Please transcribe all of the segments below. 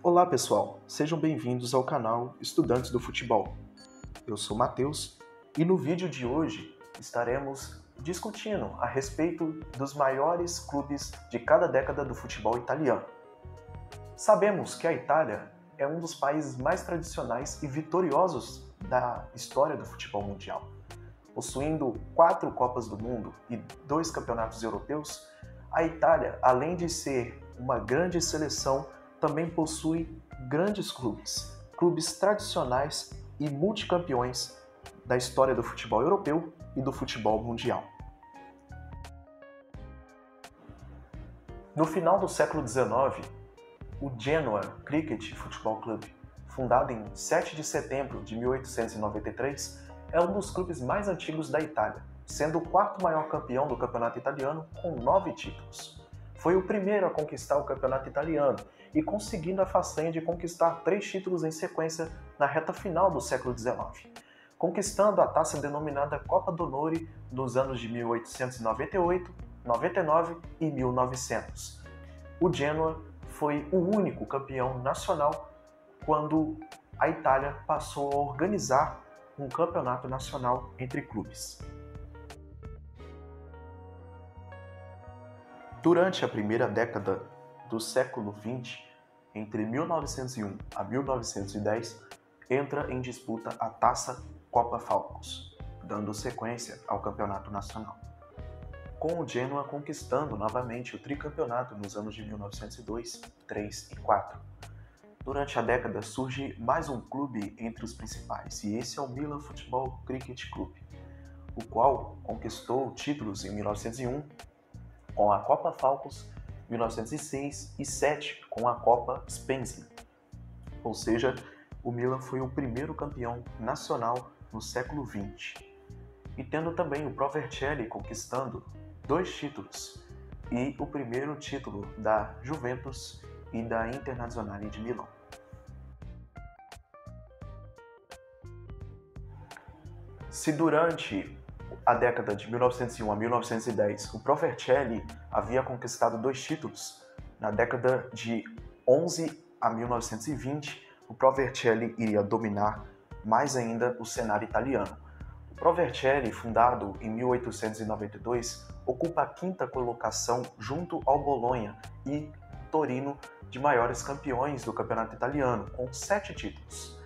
Olá pessoal, sejam bem-vindos ao canal Estudantes do Futebol. Eu sou Matheus e no vídeo de hoje estaremos discutindo a respeito dos maiores clubes de cada década do futebol italiano. Sabemos que a Itália é um dos países mais tradicionais e vitoriosos da história do futebol mundial. Possuindo 4 Copas do Mundo e 2 campeonatos europeus, a Itália, além de ser uma grande seleção, também possui grandes clubes tradicionais e multicampeões da história do futebol europeu e do futebol mundial. No final do século XIX, o Genoa Cricket Football Club, fundado em 7 de setembro de 1893, é um dos clubes mais antigos da Itália, sendo o 4º maior campeão do campeonato italiano com 9 títulos. Foi o primeiro a conquistar o campeonato italiano e conseguindo a façanha de conquistar 3 títulos em sequência na reta final do século XIX, conquistando a taça denominada Copa d'Onore nos anos de 1898, 99 e 1900. O Genoa foi o único campeão nacional quando a Itália passou a organizar um campeonato nacional entre clubes. Durante a primeira década do século XX, entre 1901 a 1910, entra em disputa a Taça Copa Falcons, dando sequência ao campeonato nacional, com o Genoa conquistando novamente o tricampeonato nos anos de 1902, 3 e 4. Durante a década surge mais um clube entre os principais, e esse é o Milan Football Cricket Club, o qual conquistou títulos em 1901, com a Copa Falcons, 1906 e 7 com a Copa Spezia. Ou seja, o Milan foi o primeiro campeão nacional no século XX. E tendo também o Pro Vercelli conquistando 2 títulos e o primeiro título da Juventus e da Internazionale de Milão. Se durante a década de 1901 a 1910, o Pro Vercelli havia conquistado 2 títulos, na década de 11 a 1920, o Pro Vercelli iria dominar mais ainda o cenário italiano. O Pro Vercelli, fundado em 1892, ocupa a 5ª colocação junto ao Bolonha e Torino de maiores campeões do campeonato italiano, com 7 títulos.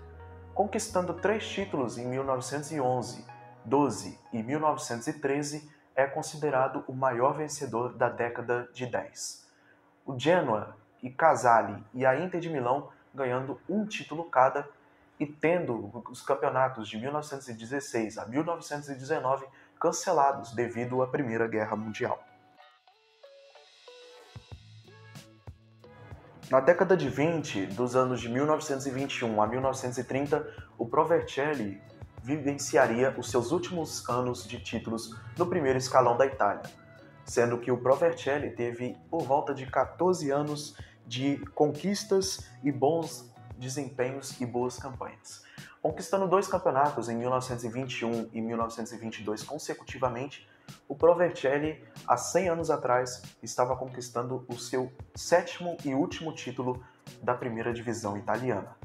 Conquistando 3 títulos em 1911, 12 e 1913, é considerado o maior vencedor da década de 10. O Genoa e Casale e a Inter de Milão ganhando 1 título cada e tendo os campeonatos de 1916 a 1919 cancelados devido à Primeira Guerra Mundial. Na década de 20, dos anos de 1921 a 1930, o Pro Vercelli vivenciaria os seus últimos anos de títulos no primeiro escalão da Itália, sendo que o Pro Vercelli teve por volta de 14 anos de conquistas e bons desempenhos e boas campanhas, conquistando 2 campeonatos em 1921 e 1922 consecutivamente. O Pro Vercelli, há 100 anos atrás, estava conquistando o seu 7º e último título da primeira divisão italiana.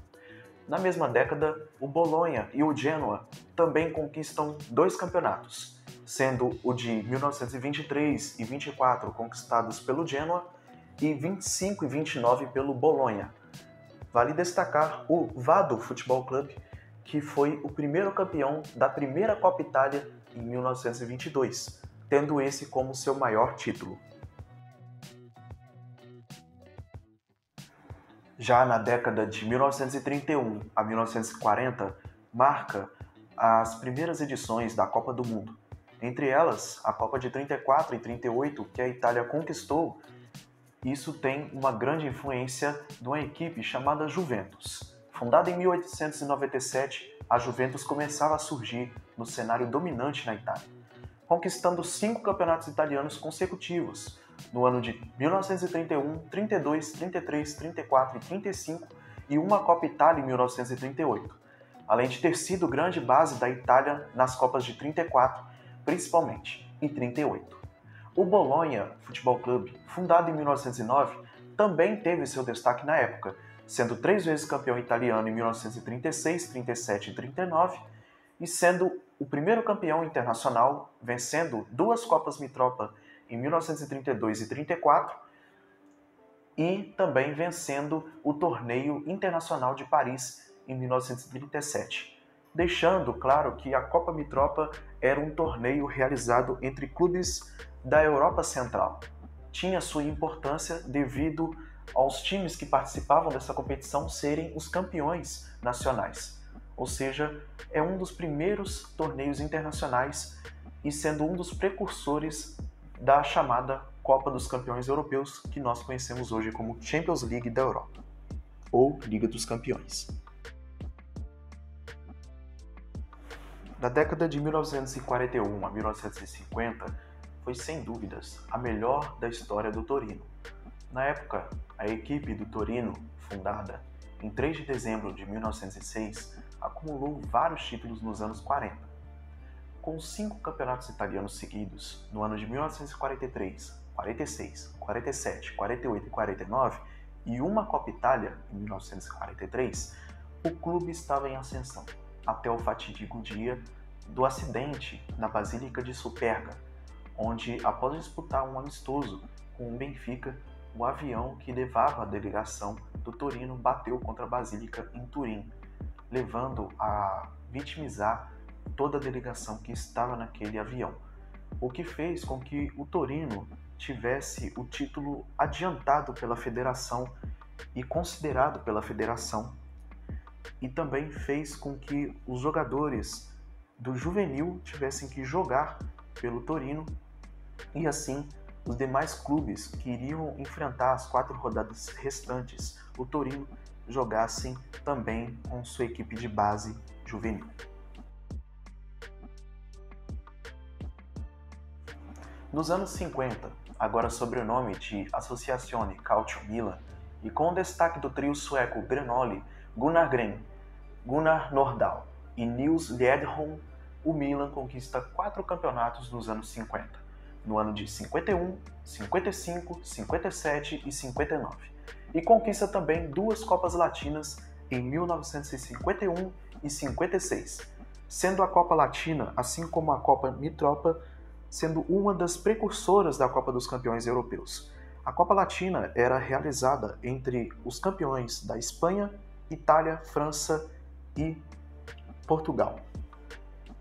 Na mesma década, o Bolonha e o Genoa também conquistam 2 campeonatos, sendo o de 1923 e 24 conquistados pelo Genoa e 25 e 29 pelo Bolonha. Vale destacar o Vado Football Club, que foi o primeiro campeão da primeira Copa Itália em 1922, tendo esse como seu maior título. Já na década de 1931 a 1940, marca as primeiras edições da Copa do Mundo. Entre elas, a Copa de 34 e 38, que a Itália conquistou. Isso tem uma grande influência de uma equipe chamada Juventus. Fundada em 1897, a Juventus começava a surgir no cenário dominante na Itália, conquistando 5 campeonatos italianos consecutivos, no ano de 1931, 32, 33, 34 e 35, e uma Copa Itália em 1938, além de ter sido grande base da Itália nas Copas de 34, principalmente, e 38. O Bolonha Futebol Clube, fundado em 1909, também teve seu destaque na época, sendo 3 vezes campeão italiano em 1936, 37 e 39, e sendo o primeiro campeão internacional, vencendo 2 Copas Mitropa em 1932 e 34, e também vencendo o Torneio Internacional de Paris em 1937, deixando claro que a Copa Mitropa era um torneio realizado entre clubes da Europa Central. Tinha sua importância devido aos times que participavam dessa competição serem os campeões nacionais. Ou seja, é um dos primeiros torneios internacionais e sendo um dos precursores da chamada Copa dos Campeões Europeus, que nós conhecemos hoje como Champions League da Europa, ou Liga dos Campeões. Da década de 1941 a 1950, foi sem dúvidas a melhor da história do Torino. Na época, a equipe do Torino, fundada em 3 de dezembro de 1906, acumulou vários títulos nos anos 40. Com 5 campeonatos italianos seguidos, no ano de 1943, 46, 47, 48 e 49, e uma Copa Itália em 1943, o clube estava em ascensão, até o fatídico dia do acidente na Basílica de Superga, onde, após disputar um amistoso com o Benfica, o avião que levava a delegação do Torino bateu contra a Basílica em Turim, levando a vitimizar toda a delegação que estava naquele avião, o que fez com que o Torino tivesse o título adiantado pela federação e considerado pela federação, e também fez com que os jogadores do juvenil tivessem que jogar pelo Torino, e assim os demais clubes que iriam enfrentar as 4 rodadas restantes, o Torino, jogassem também com sua equipe de base juvenil. Nos anos 50, agora sob o nome de Associazione Calcio Milan, e com o destaque do trio sueco Grenoli, Gunnar Gren, Gunnar Nordahl e Nils Liedholm, o Milan conquista 4 campeonatos nos anos 50, no ano de 51, 55, 57 e 59, e conquista também 2 Copas Latinas em 1951 e 56, sendo a Copa Latina, assim como a Copa Mitropa, sendo uma das precursoras da Copa dos Campeões Europeus. A Copa Latina era realizada entre os campeões da Espanha, Itália, França e Portugal.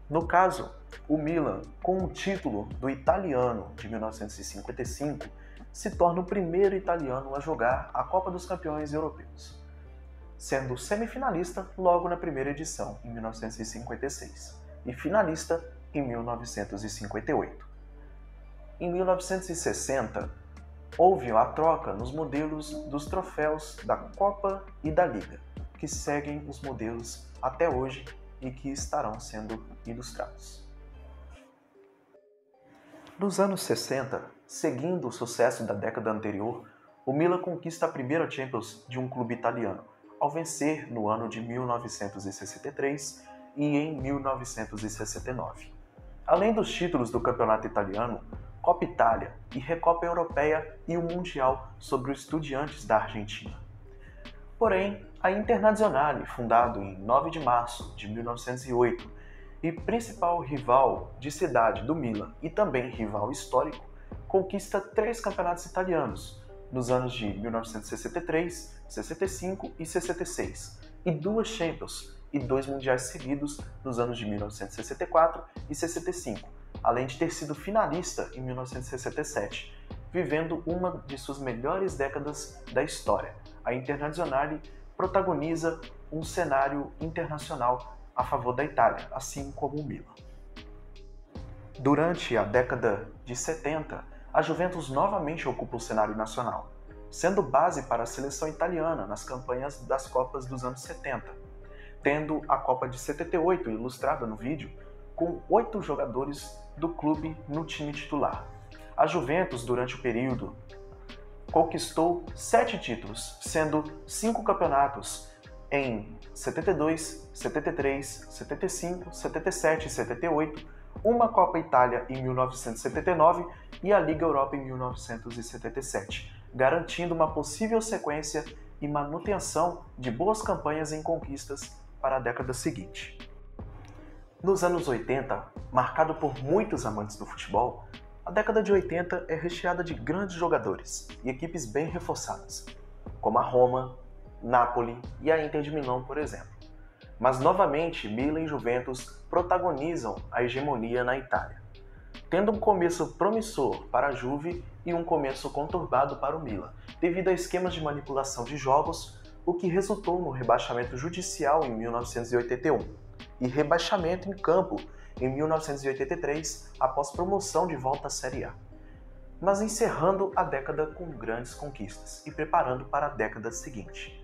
No caso, o Milan, com o título do italiano de 1955, se torna o primeiro italiano a jogar a Copa dos Campeões Europeus, sendo semifinalista logo na primeira edição, em 1956, e finalista em 1958. Em 1960, houve a troca nos modelos dos troféus da Copa e da Liga, que seguem os modelos até hoje e que estarão sendo ilustrados. Nos anos 60, seguindo o sucesso da década anterior, o Milan conquista a primeira Champions de um clube italiano, ao vencer no ano de 1963 e em 1969. Além dos títulos do Campeonato Italiano, Copa Itália e Recopa Europeia e o Mundial sobre os Estudiantes da Argentina. Porém, a Internazionale, fundado em 9 de março de 1908, e principal rival de cidade do Milan e também rival histórico, conquista 3 campeonatos italianos nos anos de 1963, 65 e 66, e 2 Champions e 2 Mundiais seguidos nos anos de 1964 e 65, além de ter sido finalista em 1967, vivendo uma de suas melhores décadas da história. A Internazionale protagoniza um cenário internacional a favor da Itália, assim como o Milan. Durante a década de 70, a Juventus novamente ocupa o cenário nacional, sendo base para a seleção italiana nas campanhas das Copas dos anos 70, tendo a Copa de 78 ilustrada no vídeo, com 8 jogadores do clube no time titular. A Juventus, durante o período, conquistou 7 títulos, sendo 5 campeonatos em 72, 73, 75, 77 e 78, uma Copa Itália em 1979 e a Liga Europa em 1977, garantindo uma possível sequência e manutenção de boas campanhas em conquistas para a década seguinte. Nos anos 80, marcado por muitos amantes do futebol, a década de 80 é recheada de grandes jogadores e equipes bem reforçadas, como a Roma, Napoli e a Inter de Milão, por exemplo. Mas novamente, Milan e Juventus protagonizam a hegemonia na Itália, tendo um começo promissor para a Juve e um começo conturbado para o Milan, devido a esquemas de manipulação de jogos, o que resultou no rebaixamento judicial em 1981 e rebaixamento em campo em 1983 após promoção de volta à Série A. Mas encerrando a década com grandes conquistas e preparando para a década seguinte.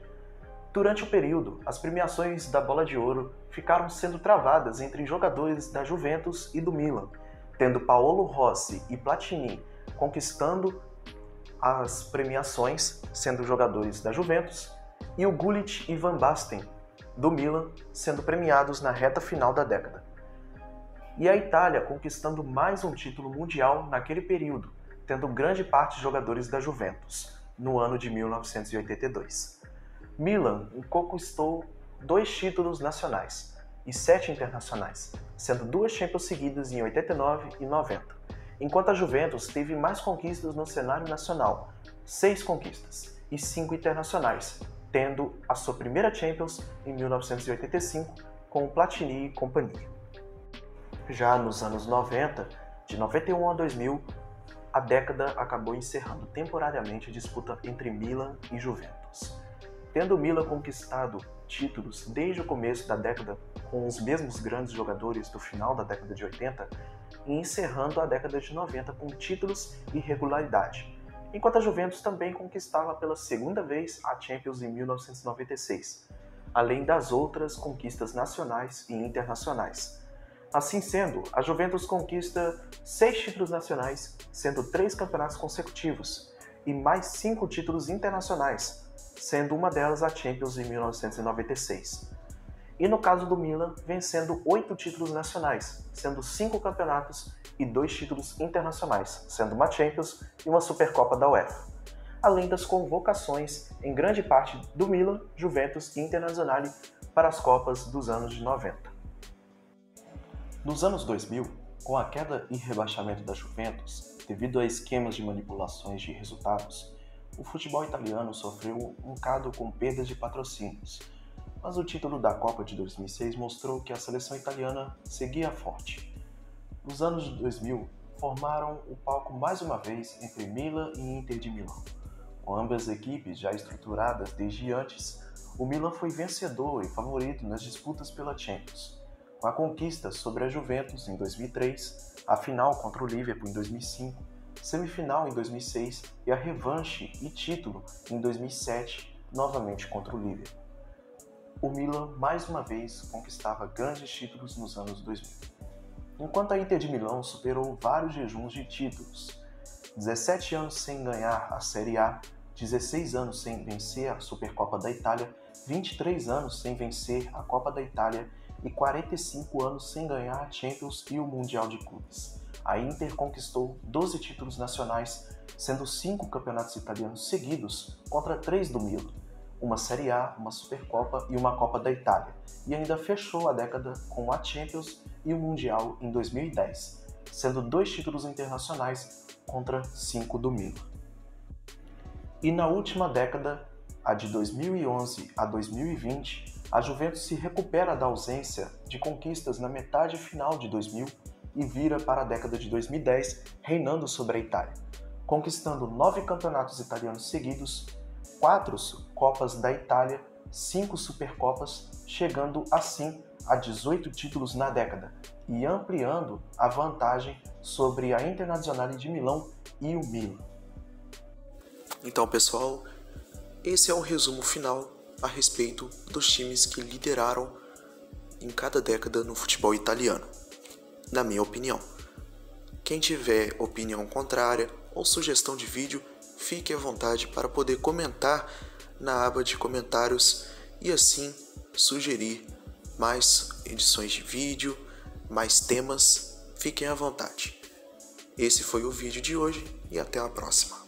Durante o período, as premiações da Bola de Ouro ficaram sendo travadas entre jogadores da Juventus e do Milan, tendo Paolo Rossi e Platini conquistando as premiações, sendo jogadores da Juventus, e o Gullit e Van Basten, do Milan, sendo premiados na reta final da década. E a Itália conquistando mais um título mundial naquele período, tendo grande parte de jogadores da Juventus, no ano de 1982. Milan conquistou 2 títulos nacionais e 7 internacionais, sendo 2 Champions seguidas em 89 e 90, enquanto a Juventus teve mais conquistas no cenário nacional, 6 conquistas e 5 internacionais, tendo a sua primeira Champions em 1985 com o Platini e companhia. Já nos anos 90, de 91 a 2000, a década acabou encerrando temporariamente a disputa entre Milan e Juventus. Tendo o Milan conquistado títulos desde o começo da década com os mesmos grandes jogadores do final da década de 80 e encerrando a década de 90 com títulos e regularidade, enquanto a Juventus também conquistava pela segunda vez a Champions em 1996, além das outras conquistas nacionais e internacionais. Assim sendo, a Juventus conquista 6 títulos nacionais, sendo 3 campeonatos consecutivos, e mais 5 títulos internacionais, sendo uma delas a Champions em 1996. E no caso do Milan, vencendo 8 títulos nacionais, sendo 5 campeonatos e 2 títulos internacionais, sendo uma Champions e uma Supercopa da UEFA, além das convocações em grande parte do Milan, Juventus e Internazionale para as Copas dos anos de 90. Nos anos 2000, com a queda e rebaixamento da Juventus, devido a esquemas de manipulações de resultados, o futebol italiano sofreu um bocado com perdas de patrocínios, mas o título da Copa de 2006 mostrou que a seleção italiana seguia forte. Os anos de 2000 formaram o palco mais uma vez entre Milan e Inter de Milão. Com ambas equipes já estruturadas desde antes, o Milan foi vencedor e favorito nas disputas pela Champions, com a conquista sobre a Juventus em 2003, a final contra o Liverpool em 2005, semifinal em 2006 e a revanche e título em 2007, novamente contra o Liverpool. O Milan, mais uma vez, conquistava grandes títulos nos anos 2000. Enquanto a Inter de Milão superou vários jejuns de títulos, 17 anos sem ganhar a Série A, 16 anos sem vencer a Supercopa da Itália, 23 anos sem vencer a Copa da Itália e 45 anos sem ganhar a Champions e o Mundial de Clubes. A Inter conquistou 12 títulos nacionais, sendo 5 campeonatos italianos seguidos contra 3 do Milan, uma Série A, uma Supercopa e uma Copa da Itália, e ainda fechou a década com a Champions e o Mundial em 2010, sendo 2 títulos internacionais contra 5 do Milan. E na última década, a de 2011 a 2020, a Juventus se recupera da ausência de conquistas na metade final de 2000 e vira para a década de 2010, reinando sobre a Itália, conquistando 9 campeonatos italianos seguidos, 4 Copas da Itália, 5 Supercopas, chegando assim a 18 títulos na década e ampliando a vantagem sobre a Internazionale de Milão e o Milan. Então, pessoal, esse é o resumo final a respeito dos times que lideraram em cada década no futebol italiano, na minha opinião. Quem tiver opinião contrária ou sugestão de vídeo, fique à vontade para poder comentar na aba de comentários e assim sugerir mais edições de vídeo, mais temas. Fiquem à vontade. Esse foi o vídeo de hoje e até a próxima.